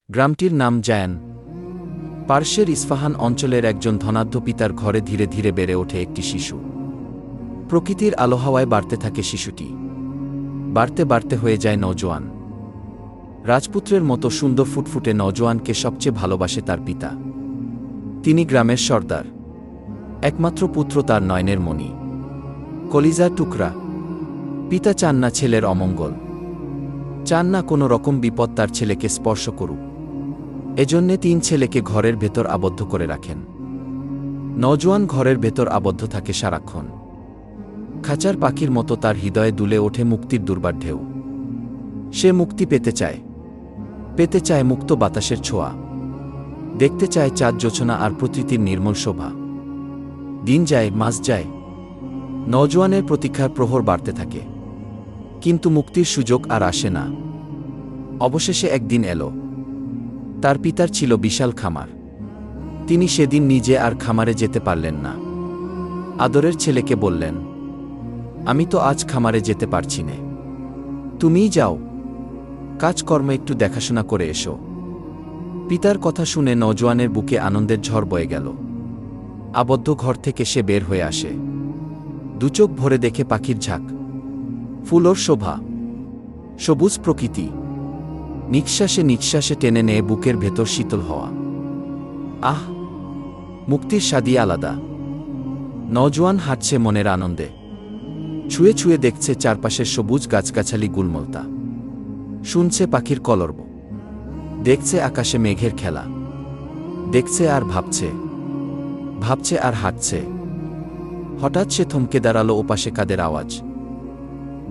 গ্রামটির নাম জায়ান। পার্শ্বের ইস্পাহান অঞ্চলের একজন ধনাঢ্য পিতার ঘরে ধীরে ধীরে বেড়ে ওঠে একটি শিশু। প্রকৃতির আলোহাওয়ায় বাড়তে থাকে শিশুটি, বাড়তে বাড়তে হয়ে যায় নওজোয়ান। রাজপুত্রের মতো সুন্দর ফুটফুটে নওজোয়ানকে সবচেয়ে ভালোবাসে তার পিতা। তিনি গ্রামের সর্দার, একমাত্র পুত্র, তার নয়নের মণি, কলিজার টুকরা। পিতা চান না ছেলের অমঙ্গল, চান না কোনো রকম বিপদ তার ছেলেকে স্পর্শ করুক। এজন্যে 3 ছেলেকে ঘরের ভেতর আবদ্ধ করে রাখেন। নওজোয়ান ঘরের ভেতর আবদ্ধ থাকে সারাক্ষণ। খাঁচার পাখির মতো তার হৃদয়ে দুলে ওঠে মুক্তির দুর্বার ঢেউ। সে মুক্তি পেতে চায় মুক্ত বাতাসের ছোঁয়া, দেখতে চায় চাঁদ জোছনা আর প্রকৃতির নির্মল শোভা। দিন যায়, মাস যায়, নওজোয়ানের প্রতীক্ষার প্রহর বাড়তে থাকে, কিন্তু মুক্তির সুযোগ আর আসে না। অবশেষে একদিন এলো। তার পিতার ছিল বিশাল খামার। তিনি সেদিন নিজে আর খামারে যেতে পারলেন না। আদরের ছেলেকে বললেন, আমি তো আজ খামারে যেতে পারছি না, তুমিই যাও, কাজকর্ম একটু দেখাশোনা করে এসো। পিতার কথা শুনে নওজোয়ানের বুকে আনন্দের ঝড় বয়ে গেল। আবদ্ধ ঘর থেকে সে বের হয়ে আসে। দুচোখ ভরে দেখে পাখির ঝাঁক, ফুলোর শোভা, সবুজ প্রকৃতি। নিঃশ্বাসে নিঃশ্বাসে টেনে নেয় বুকের ভেতর শীতল হওয়া। আহ, মুক্তির স্বাদই আলাদা। নওজোয়ান হাঁটছে মনের আনন্দে, ছুঁয়ে ছুঁয়ে দেখছে চারপাশের সবুজ গাছগাছালি গুলমলতা, শুনছে পাখির কলরব, দেখছে আকাশে মেঘের খেলা, দেখছে আর ভাবছে আর হাঁটছে। হঠাৎ সে থমকে দাঁড়ালো। ওপাশে কাদের আওয়াজ,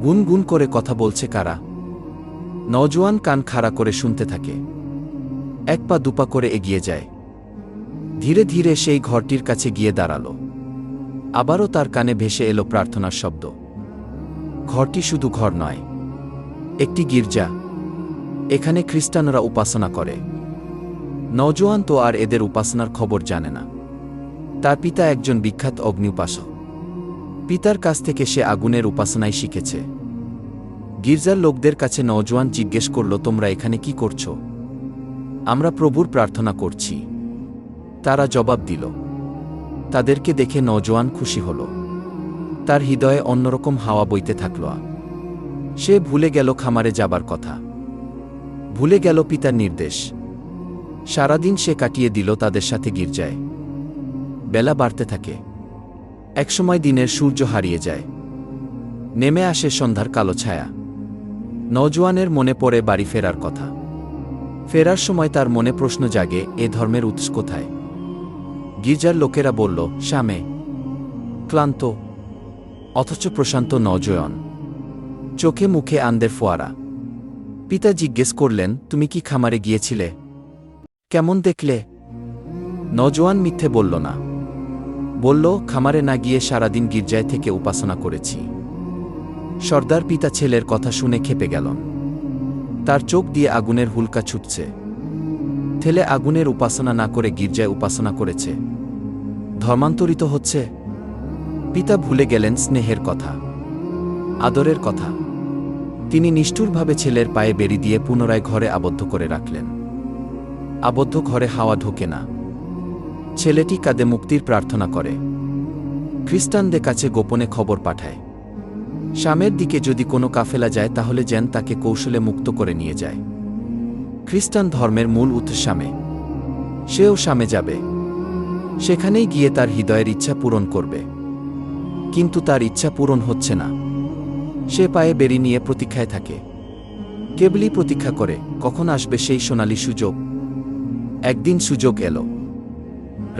গুনগুন করে কথা বলছে কারা? নওজোয়ান কান খাড়া করে শুনতে থাকে। 1 পা 2 পা করে এগিয়ে যায়। ধীরে ধীরে সেই ঘরটির কাছে গিয়ে দাঁড়ালো। আবারও তার কানে ভেসে এলো প্রার্থনার শব্দ। ঘরটি শুধু ঘর নয়, একটি গির্জা। এখানে খ্রিস্টানরা উপাসনা করে। নওজোয়ান তো আর এদের উপাসনার খবর জানে না। তার পিতা একজন বিখ্যাত অগ্নি উপাসক। পিতার কাছ থেকে সে আগুনের উপাসনাই শিখেছে। গির্জার লোকদের কাছে নওজোয়ান জিজ্ঞেস করল, তোমরা এখানে কি করছো? আমরা প্রভুর প্রার্থনা করছি, তারা জবাব দিল। তাদেরকে দেখে নওজোয়ান খুশি হল। তার হৃদয়ে অন্যরকম হাওয়া বইতে থাকল। সে ভুলে গেল খামারে যাবার কথা, ভুলে গেল পিতার নির্দেশ। সারাদিন সে কাটিয়ে দিল তাদের সাথে গির্জায়। বেলা বাড়তে থাকে। একসময় দিনের সূর্য হারিয়ে যায়, নেমে আসে সন্ধ্যার কালো ছায়া। নওজোয়ানের মনে পড়ে বাড়ি ফেরার কথা। ফেরার সময় তার মনে প্রশ্ন জাগে, এ ধর্মের উৎস কোথায়? গির্জার লোকেরা বলল, শামে। ক্লান্ত অথচ প্রশান্ত নওজোয়ান, চোখে মুখে আনন্দের ফোয়ারা। পিতা জিজ্ঞেস করলেন, তুমি কি খামারে গিয়েছিলে? কেমন দেখলে? নওজোয়ান মিথ্যে বলল না। বলল, খামারে না গিয়ে সারাদিন গির্জায় থেকে উপাসনা করেছি। সর্দার পিতা ছেলের কথা শুনে ক্ষেপে গেলেন। তার চোখ দিয়ে আগুনের হুলকা ছুটছে। ছেলে আগুনের উপাসনা না করে গির্জায় উপাসনা করেছে, ধর্মান্তরিত হচ্ছে। পিতা ভুলে গেলেন স্নেহের কথা, আদরের কথা। তিনি নিষ্ঠুরভাবে ছেলের পায়ে বেড়ি দিয়ে পুনরায় ঘরে আবদ্ধ করে রাখলেন। আবদ্ধ ঘরে হাওয়া ঢোকে না। ছেলেটি কাঁদে, মুক্তির প্রার্থনা করে। খ্রিস্টানদের কাছে গোপনে খবর পাঠায়, শামের দিকে যদি কোনো কাফেলা যায় তাহলে যেন তাকে কৌশলে মুক্ত করে নিয়ে যায়। খ্রিস্টান ধর্মের মূল উৎস শামে। সেও শামে যাবে, সেখানেই গিয়ে তার হৃদয়ের ইচ্ছা পূরণ করবে। কিন্তু তার ইচ্ছা পূরণ হচ্ছে না। সে পায়ে বেরি নিয়ে প্রতীক্ষায় থাকে, কেবলই প্রতীক্ষা করে কখন আসবে সেই সোনালী সুযোগ। একদিন সুযোগ এলো।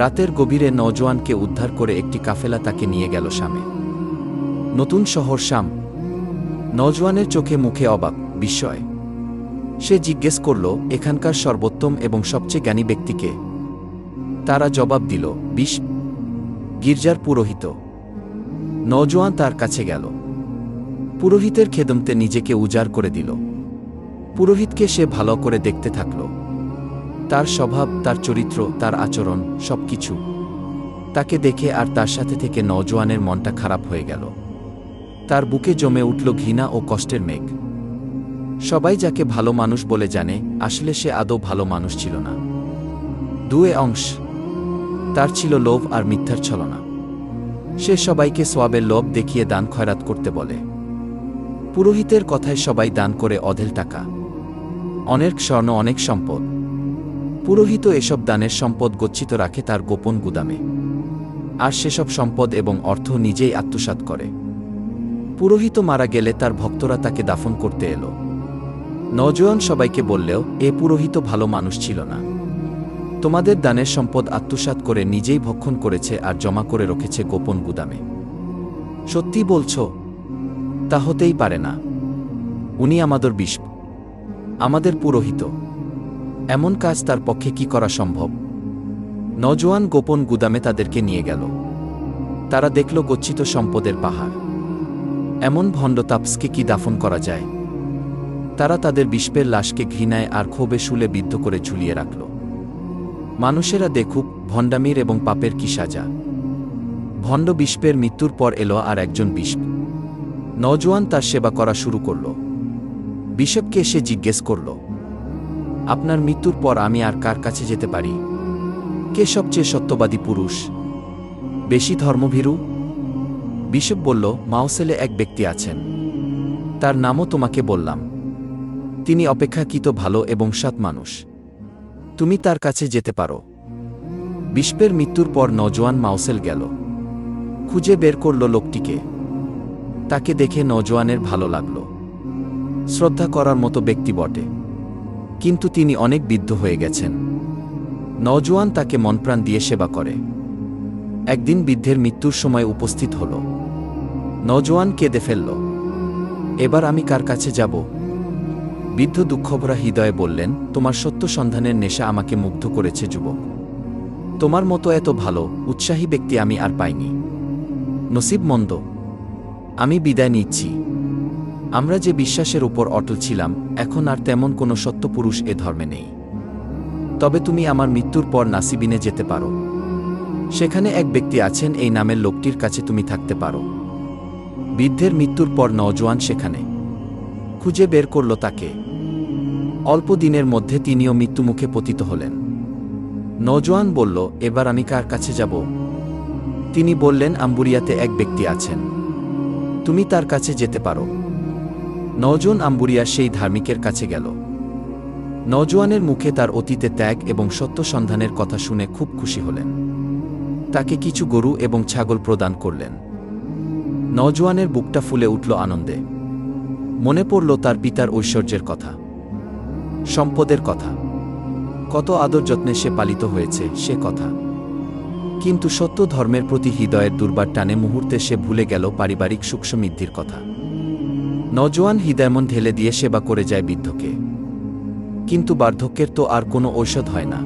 রাতের গভীরে নওজোয়ানকে উদ্ধার করে একটি কাফেলা তাকে নিয়ে গেল শামে। নতুন শহর শাম। নওজোয়ানের চোখে মুখে অবাক, বিস্ময়। সে জিজ্ঞেস করল, এখানকার সর্বোত্তম এবং সবচেয়ে জ্ঞানী ব্যক্তিকে? তারা জবাব দিল, গির্জার পুরোহিত। নওজোয়ান তার কাছে গেল। পুরোহিতের খেদমতে নিজেকে উজাড় করে দিল। পুরোহিতকে সে ভালো করে দেখতে থাকল। তার স্বভাব, তার চরিত্র, তার আচরণ, সবকিছু। তাকে দেখে আর তার সাথে থেকে নওজোয়ানের মনটা খারাপ হয়ে গেল। তার বুকে জমে উঠল ঘৃণা ও কষ্টের মেঘ। সবাই যাকে ভালো মানুষ বলে জানে, আসলে সে আদৌ ভালো মানুষ ছিল না। দুয়ে অংশ তার ছিল লোভ আর মিথ্যার ছলনা। সে সবাইকে সোয়াবের লোভ দেখিয়ে দান খয়রাত করতে বলে। পুরোহিতের কথায় সবাই দান করে অঢেল টাকা, অনেক স্বর্ণ, অনেক সম্পদ। পুরোহিত এসব দানের সম্পদ গচ্ছিত রাখে তার গোপন গুদামে, আর সেসব সম্পদ এবং অর্থ নিজেই আত্মসাৎ করে। পুরোহিত মারা গেলে তার ভক্তরা তাকে দাফন করতে এলো। নওজোয়ান সবাইকে বললেও এ পুরোহিত ভালো মানুষ ছিল না। তোমাদের দানের সম্পদ আত্মসাৎ করে নিজেই ভক্ষণ করেছে আর জমা করে রেখেছে গোপন গুদামে। সত্যি বলছ? তা হতেই পারে না। উনি আমাদের বিষ্প, আমাদের পুরোহিত। এমন কাজ তার পক্ষে কি করা সম্ভব? নওজোয়ান গোপন গুদামে তাদেরকে নিয়ে গেল। তারা দেখল গচ্ছিত সম্পদের পাহাড়। এমন ভণ্ড তাপসকে কি দাফন করা যায়? তারা তাদের বিষ্পের লাশকে ঘৃণায় আর ক্ষোভে শুলে বিদ্ধ করে ঝুলিয়ে রাখল। মানুষেরা দেখুক ভণ্ডামির এবং পাপের কি সাজা। ভণ্ড বিষ্পের মৃত্যুর পর এলো আর একজন বিষ্প। নওজোয়ান তার সেবা করা শুরু করল। বিশপকে এসে জিজ্ঞেস করল, আপনার মৃত্যুর পর আমি আর কার কাছে যেতে পারি? কে সবচেয়ে সত্যবাদী পুরুষ, বেশি ধর্মভীরু? বিশপ বলল, মাওসেলে এক ব্যক্তি আছেন, তার নামও তোমাকে বললাম। তিনি অপেক্ষাকৃত ভালো এবং সৎ মানুষ। তুমি তার কাছে যেতে পারো। বিষ্পের মৃত্যুর পর নওজোয়ান মাওসেল গেল, খুঁজে বের করল লোকটিকে। তাকে দেখে নওজোয়ানের ভালো লাগল। শ্রদ্ধা করার মতো ব্যক্তি বটে, কিন্তু তিনি অনেক বৃদ্ধ হয়ে গেছেন। নওজোয়ান তাকে মনপ্রাণ দিয়ে সেবা করে। একদিন বৃদ্ধের মৃত্যুর সময় উপস্থিত হল। নওজোয়ান কেঁদে ফেলল, এবার আমি কার কাছে যাব? বৃদ্ধ দুঃখভরা হৃদয়ে বললেন, তোমার সত্য সন্ধানের নেশা আমাকে মুগ্ধ করেছে যুবক। তোমার মতো এত ভালো উৎসাহী ব্যক্তি আমি আর পাইনি। নসিব মন্দ, আমি বিদায় নিচ্ছি। আমরা যে বিশ্বাসের উপর অটল ছিলাম, এখন আর তেমন কোনো সত্যপুরুষ এ ধর্মে নেই। তবে তুমি আমার মৃত্যুর পর নাসিবিনে যেতে পারো। সেখানে এক ব্যক্তি আছেন, এই নামের লোকটির কাছে তুমি থাকতে পারো। বৃদ্ধের মৃত্যুর পর নওজোয়ান সেখানে খুঁজে বের করল তাকে। অল্প দিনের মধ্যে তিনিও মৃত্যুমুখে পতিত হলেন। নওজোয়ান বলল, এবার আমি কার কাছে যাব? তিনি বললেন, আম্বুরিয়াতে এক ব্যক্তি আছেন, তুমি তার কাছে যেতে পারো। নওজোয়ান আম্বুরিয়া সেই ধার্মিকের কাছে গেল। নওজোয়ানের মুখে তার অতীতে ত্যাগ এবং সত্য সন্ধানের কথা শুনে খুব খুশি হলেন। তাকে কিছু গরু এবং ছাগল প্রদান করলেন। নওজোয়ানের বুকটা ফুলে উঠল আনন্দে। মনে পড়ল তার পিতার ঐশ্বর্যের কথা, সম্পদের কথা, কত আদর যত্নে সে পালিত হয়েছে সে কথা। কিন্তু সত্য ধর্মের প্রতি হৃদয়ের দুর্বার টানে মুহূর্তে সে ভুলে গেল পারিবারিক সুখ সমৃদ্ধির কথা। নওজোয়ান হৃদয়মন ঢেলে দিয়ে সেবা করে যায় বৃদ্ধকে। কিন্তু বার্ধক্যের তো আর কোনো ঔষধ হয় না।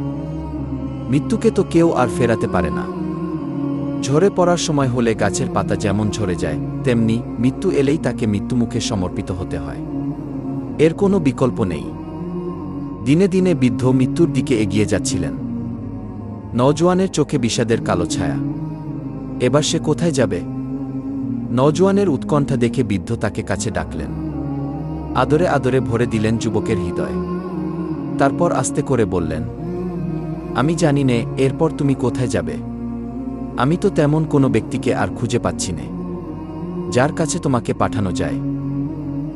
মৃত্যুকে তো কেউ আর ফেরাতে পারে না। ঝরে পড়ার সময় হলে গাছের পাতা যেমন ঝরে যায়, তেমনি মৃত্যু এলেই তাকে মৃত্যুমুখে সমর্পিত হতে হয়। এর কোনো বিকল্প নেই। দিনে দিনে বৃদ্ধ মৃত্যুর দিকে এগিয়ে যাচ্ছিলেন। নওজোয়ানের চোখে বিষাদের কালো ছায়া। এবার সে কোথায় যাবে? নওজোয়ানের উৎকণ্ঠা দেখে বৃদ্ধ তাকে কাছে ডাকলেন। আদরে আদরে ভরে দিলেন যুবকের হৃদয়। তারপর আস্তে করে বললেন, আমি জানি নে এরপর তুমি কোথায় যাবে। আমি তো তেমন কোনো ব্যক্তিকে আর খুঁজে পাচ্ছি নে যার কাছে তোমাকে পাঠানো যায়।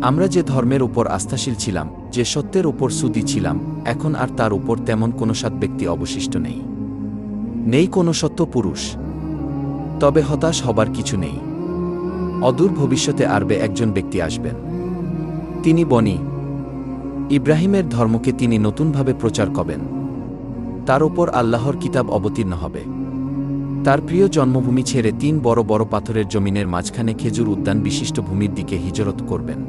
আমরা যে ধর্মের উপর আস্থাশীল ছিলাম, যে সত্যের উপর সুদী ছিলাম, এখন আর তার উপর তেমন কোনো সৎ ব্যক্তি অবশিষ্ট নেই। নেই কোনো সত্য পুরুষ। তবে হতাশ হবার কিছু নেই। অদূর ভবিষ্যতে আরবে একজন ব্যক্তি আসবেন। তিনি বনি ইব্রাহিমের ধর্মকে তিনি নতুনভাবে প্রচার করবেন। তার উপর আল্লাহর কিতাব অবতীর্ণ হবে। তার প্রিয় জন্মভূমি ছেড়ে 3 বড় বড় পাথরের জমিনের মাঝখানে খেজুর উদ্যান বিশিষ্ট ভূমির দিকে হিজরত করবেন।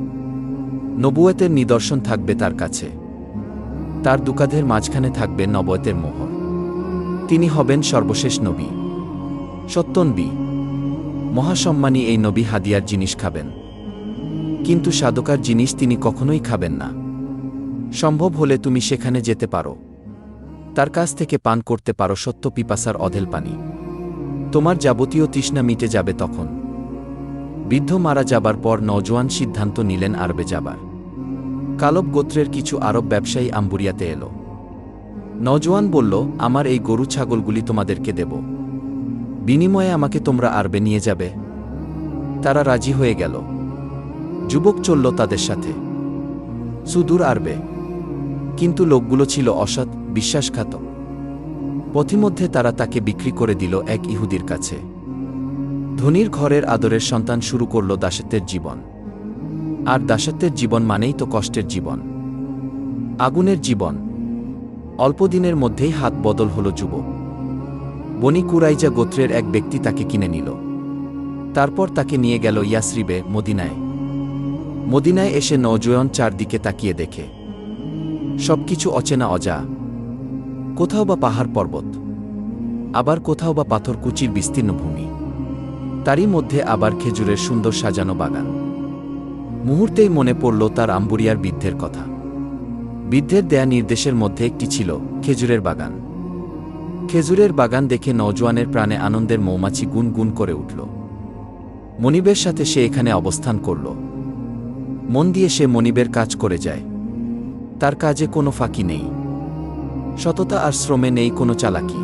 নবুয়তের নিদর্শন থাকবে তার কাছে। তার দুকাধের মাঝখানে থাকবে নবুয়তের মোহর। তিনি হবেন সর্বশেষ নবী, সত্যনবী। মহাসম্মানী এই নবী হাদিয়ার জিনিস খাবেন, কিন্তু সাদকার জিনিস তিনি কখনোই খাবেন না। সম্ভব হলে তুমি সেখানে যেতে পারো। তার কাছ থেকে পান করতে পারো সত্য পিপাসার অঢেল পানি। তোমার যাবতীয় তৃষ্ণা মিটে যাবে তখন। বৃদ্ধ মারা যাবার পর নওজোয়ান সিদ্ধান্ত নিলেন আরবে যাবার। কালব গোত্রের কিছু আরব ব্যবসায়ী আম্বুরিয়াতে এলো। নওজোয়ান বলল, আমার এই গরু ছাগলগুলি তোমাদেরকে দেব, বিনিময়ে আমাকে তোমরা আরবে নিয়ে যাবে। তারা রাজি হয়ে গেল। যুবক চলল তাদের সাথে সুদূর আরবে। কিন্তু লোকগুলো ছিল অসৎ, বিশ্বাসঘাতক। পথিমধ্যে তারা তাকে বিক্রি করে দিল এক ইহুদির কাছে। ধনীর ঘরের আদরের সন্তান শুরু করল দাসত্বের জীবন। আর দাসত্বের জীবন মানেই তো কষ্টের জীবন, আগুনের জীবন। অল্পদিনের মধ্যেই হাত বদল হল যুবক। বনি কুরাইজা গোত্রের এক ব্যক্তি তাকে কিনে নিল। তারপর তাকে নিয়ে গেল ইয়াসরিবে, মদিনায়। মদিনায় এসে নওজোয়ান চারদিকে তাকিয়ে দেখে সবকিছু অচেনা, অজা। কোথাও বা পাহাড় পর্বত, আবার কোথাও বা পাথরকুচির বিস্তীর্ণ ভূমি, তারই মধ্যে আবার খেজুরের সুন্দর সাজানো বাগান। মুহূর্তেই মনে পড়ল তার আম্বুরিয়ার বৃদ্ধের কথা। বৃদ্ধের দেয়া নির্দেশের মধ্যে একটি ছিল খেজুরের বাগান। খেজুরের বাগান দেখে নওজোয়ানের প্রাণে আনন্দের মৌমাছি গুন গুন করে উঠল। মনিবের সাথে সে এখানে অবস্থান করল। মন দিয়ে সে মনিবের কাজ করে যায়। তার কাজে কোনো ফাঁকি নেই, সততা আর শ্রমে নেই কোনো চালাকি।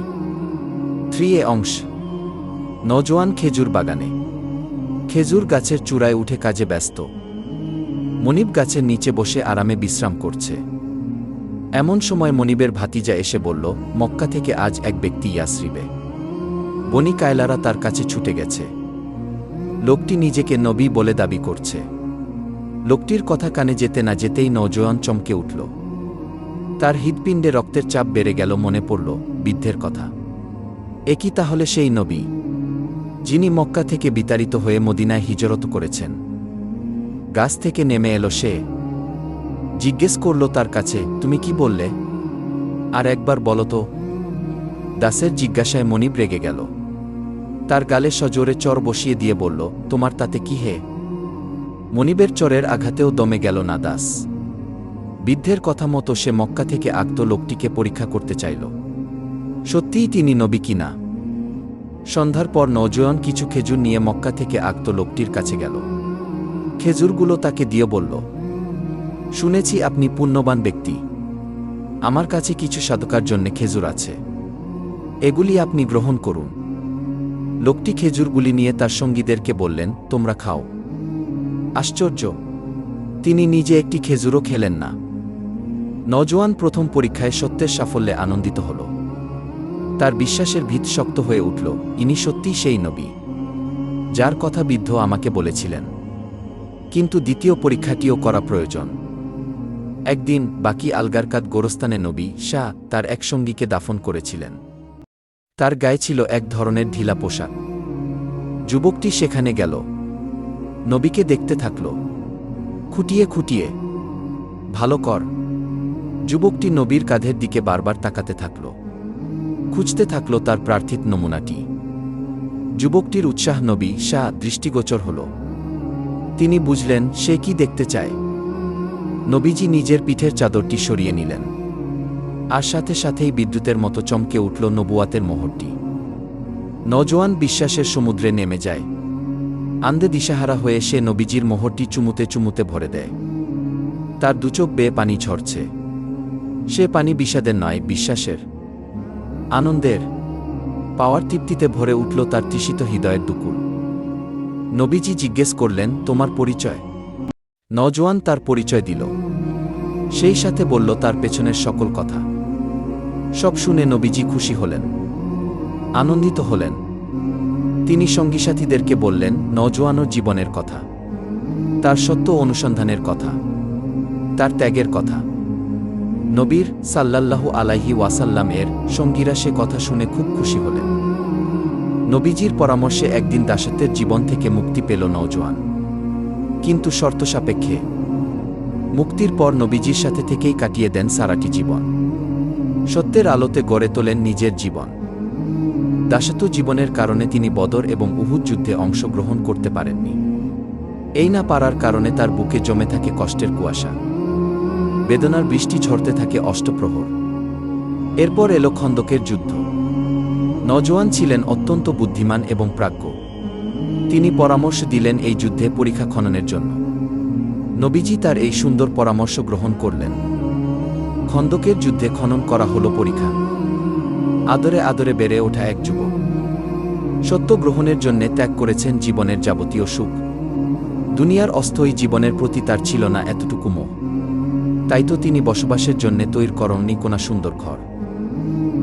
3 অংশ। নওজোয়ান খেজুর বাগানে, খেজুর গাছের চূড়ায় উঠে কাজে ব্যস্ত। মনিব গাছের নিচে বসে আরামে বিশ্রাম করছে। এমন সময় মনিবের ভাতিজা এসে বলল, মক্কা থেকে আজ এক ব্যক্তি ইয়াসরিবে। বনি কায়লারা তার কাছে ছুটে গেছে। লোকটি নিজেকে নবী বলে দাবি করছে। লোকটির কথা কানে যেতে না যেতেই নওজোয়ান চমকে উঠল। তার হৃৎপিণ্ডে রক্তের চাপ বেড়ে গেল। মনে পড়ল বৃদ্ধের কথা। এ কি তাহলে সেই নবী যিনি মক্কা থেকে বিতাড়িত হয়ে মদিনায় হিজরত করেছেন? গাছ থেকে নেমে এলো সে। জিজ্ঞেস করল তার কাছে, তুমি কি বললে? আর একবার বলো তো। দাসের জিজ্ঞাসায় মনিব রেগে গেল। তার গালে সজোরে চর বসিয়ে দিয়ে বলল, তোমার তাতে কি হে? মনিবের চরের আঘাতেও দমে গেল না দাস। বৃদ্ধের কথা মতো সে মক্কা থেকে আগত লোকটিকে পরীক্ষা করতে চাইল, সত্যিই তিনি নবী কিনা। সন্ধ্যার পর নওজোয়ান কিছু খেজুর নিয়ে মক্কা থেকে আগত লোকটির কাছে গেল। খেজুরগুলো তাকে দিয়ে বলল, শুনেছি আপনি পুণ্যবান ব্যক্তি। আমার কাছে কিছু সাধকার জন্য খেজুর আছে, এগুলি আপনি গ্রহণ করুন। লোকটি খেজুরগুলি নিয়ে তার সঙ্গীদেরকে বললেন, তোমরা খাও। আশ্চর্য, তিনি নিজে একটি খেজুরও খেলেন না। নওজোয়ান প্রথম পরীক্ষায় সত্যের সাফল্যে আনন্দিত হল। তার বিশ্বাসের ভিত শক্ত হয়ে উঠল, ইনি সত্যিই সেই নবী যার কথা বৃদ্ধ আমাকে বলেছিলেন। কিন্তু দ্বিতীয় পরীক্ষাটিও করা প্রয়োজন। একদিন বাকি আলগারকাদ গোরস্তানে নবী শাহ তার এক সঙ্গীকে দাফন করেছিলেন। তার গায়ে ছিল এক ধরনের ঢিলা পোশাক। যুবকটি সেখানে গেল, নবীকে দেখতে থাকল। খুঁটিয়ে খুঁটিয়ে, ভালো কর। যুবকটি নবীর কাঁধের দিকে বারবার তাকাতে থাকল, খুঁজতে থাকল তার প্রার্থিত নমুনাটি। যুবকটির উৎসাহ নবী শাহ দৃষ্টিগোচর হল। তিনি বুঝলেন সে কি দেখতে চায়। নবীজি নিজের পিঠের চাদরটি সরিয়ে নিলেন, আর সাথে সাথেই বিদ্যুতের মতো চমকে উঠল নবুয়াতের মোহরটি। নওজোয়ান বিশ্বাসের সমুদ্রে নেমে যায়। আন্দে দিশাহারা হয়ে সে নবীজির মোহরটি চুমুতে চুমুতে ভরে দেয়। তার দুচোখ বেয়ে পানি ঝরছে। সে পানি বিষাদের নয়, বিশ্বাসের, আনন্দের। পাওয়ার তৃপ্তিতে ভরে উঠল তার তৃষিত হৃদয়ের দুকুল। নবীজি জিজ্ঞেস করলেন, তোমার পরিচয়? নওজোয়ান তার পরিচয় দিল। সেই সাথে বলল তার পেছনের সকল কথা। সব শুনে নবীজি খুশি হলেন, আনন্দিত হলেন। তিনি সঙ্গীসাথীদেরকে বললেন নওজোয়ানোর জীবনের কথা, তার সত্য অনুসন্ধানের কথা, তার ত্যাগের কথা। নবীর সাল্লাল্লাহু আলাইহি ওয়াসাল্লাম এর সঙ্গীরা সে কথা শুনে খুব খুশি হলেন। নবীজির পরামর্শে একদিন দাসত্বের জীবন থেকে মুক্তি পেল নওজোয়ান, কিন্তু শর্ত সাপেক্ষে। মুক্তির পর নবীজির সাথে থেকেই কাটিয়ে দেন সারাটি জীবন। সত্যের আলোতে গড়ে তোলেন নিজের জীবন। দাসত্ব জীবনের কারণে তিনি বদর এবং উহুদ যুদ্ধে অংশগ্রহণ করতে পারেননি। এই না পারার কারণে তার বুকে জমে থাকে কষ্টের কুয়াশা, বেদনার বৃষ্টি ঝরতে থাকে অষ্টপ্রহর। এরপর এলো খন্দকের যুদ্ধ। নওজোয়ান ছিলেন অত্যন্ত বুদ্ধিমান এবং প্রাজ্ঞ। তিনি পরামর্শ দিলেন এই যুদ্ধে পরিখা খননের জন্য। নবীজি তার এই সুন্দর পরামর্শ গ্রহণ করলেন। খন্দকের যুদ্ধে খনন করা হল পরীক্ষা। আদরে আদরে বেড়ে ওঠা এক যুবক সত্য গ্রহণের জন্যে ত্যাগ করেছেন জীবনের যাবতীয় সুখ। দুনিয়ার অস্থায়ী জীবনের প্রতি তার ছিল না এতটুকু মোহ। তাই তো তিনি বসবাসের জন্যে তৈরি করেননি কোনা সুন্দর ঘর,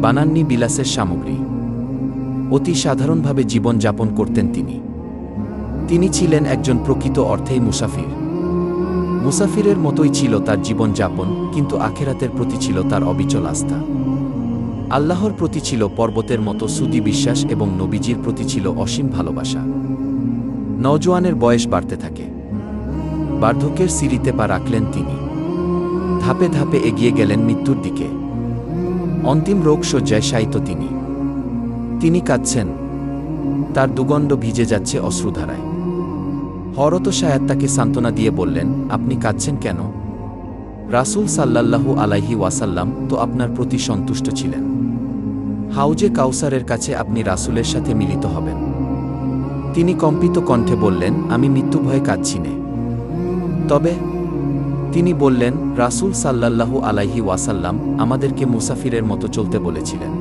বানাননি বিলাসের সামগ্রী। অতি সাধারণভাবে জীবন যাপন করতেন তিনি। তিনি ছিলেন একজন প্রকৃত অর্থেই মুসাফির। মুসাফিরের মতোই ছিল তার জীবন যাপন, কিন্তু আখেরাতের প্রতি ছিল তার অবিচল আস্থা। আল্লাহর প্রতি ছিল পর্বতের মতো সুদী বিশ্বাস এবং নবীজির প্রতি ছিল অসীম ভালোবাসা। নওজোয়ানের বয়স বাড়তে থাকে। বার্ধক্যের সিঁড়িতে পা রাখলেন তিনি। ধাপে ধাপে এগিয়ে গেলেন মৃত্যুর দিকে। অন্তিম রোগ শয্যায় শায়িত তিনি। তিনি কাঁদছেন। তার দুগণ্ড ভিজে যাচ্ছে অশ্রুধারায়। হযরত সায়াদ তাকে সান্ত্বনা দিয়ে বললেন, আপনি কাঁদছেন কেন? রাসূল সাল্লাল্লাহু আলাইহি ওয়াসাল্লাম তো আপনার প্রতি সন্তুষ্ট ছিলেন। হাউজে কাউসারের কাছে আপনি রাসূলের সাথে মিলিত হবেন। তিনি কম্পিত কণ্ঠে বললেন, আমি মৃত্যু ভয়ে কাঁদছি নে। তবে তিনি বললেন, রাসূল সাল্লাল্লাহু আলাইহি ওয়াসাল্লাম আমাদেরকে মুসাফিরের মতো চলতে বলেছিলেন,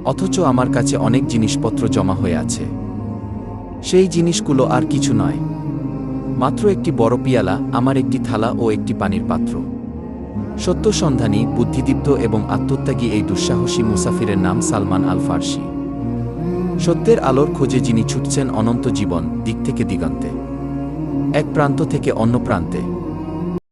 অথচ আমার কাছে অনেক জিনিসপত্র জমা হয়ে আছে। সেই জিনিসগুলো আর কিছু নয়, মাত্র একটি বড় পিয়ালা, আমার একটি থালা ও একটি পানির পাত্র। সত্যসন্ধানী, বুদ্ধিদীপ্ত এবং আত্মত্যাগী এই দুঃসাহসী মুসাফিরের নাম সালমান আল ফারসি। সত্যের আলোর খোঁজে যিনি ছুটছেন অনন্ত জীবন দিক থেকে দিগন্তে, এক প্রান্ত থেকে অন্য প্রান্তে।